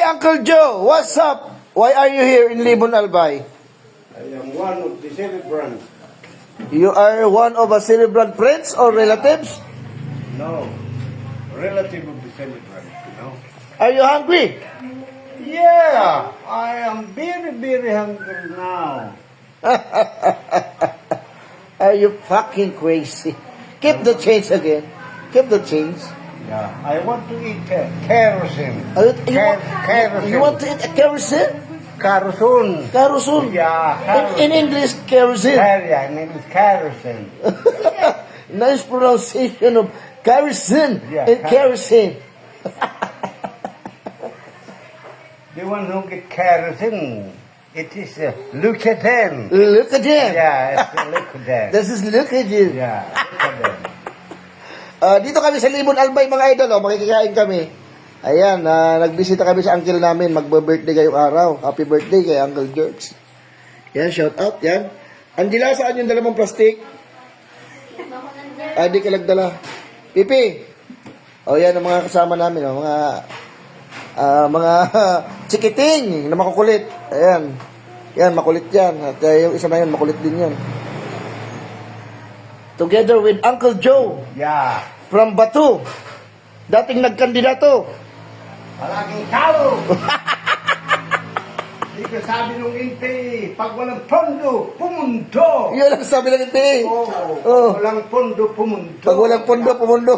Uncle Joe, what's up? Why are you here in Libon, Albay? I am one of the celebrants. You are one of a celebrant friends or relatives? No, relative of the celebrant, Are you hungry? Yeah, I am very, very hungry now. Are you fucking crazy? Keep the change again. Keep the change. Yeah, I want to eat kerosene. You want to eat a kerosene? Kerosene. Kerosene? Yeah, In English, kerosene. Yeah, name is kerosene. Nice pronunciation of kerosene Yeah, and kerosene. The one who get kerosene, it is look at them. Look at them. Yeah, it's look at them. This is look at you. Yeah, look at them. Dito kami sa Libon, Albay, mga idol. Makikikain kami. Ayan, nagbisita kami sa uncle namin. Magbe-birthday ngayong araw. Happy birthday kay Uncle George. Yan, shout out. Yan. Angela, saan yung dalamang plastic? Di ka nagdala. Pipi. Yan ang mga kasama namin. Mga chikiting na makukulit. Ayan. Yan, makulit yan. At yung isa na yun, makulit din yan. Together with Uncle Joe. Yeah. From Batu. Dating nagkandidato. Palaging talo! Ito sabi nung inti, pag walang pondo, pumunto! Yun ang sabi ng iti. Oh, pag walang pondo, pumunto. Pag walang pondo, pumundo.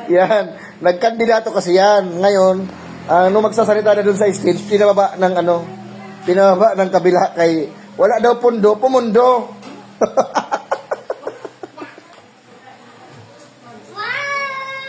Yan. Nagkandidato kasi yan. Ngayon, nung magsasalita na dun sa stage, pinababa ng kabila kay, wala daw pondo, pumundo.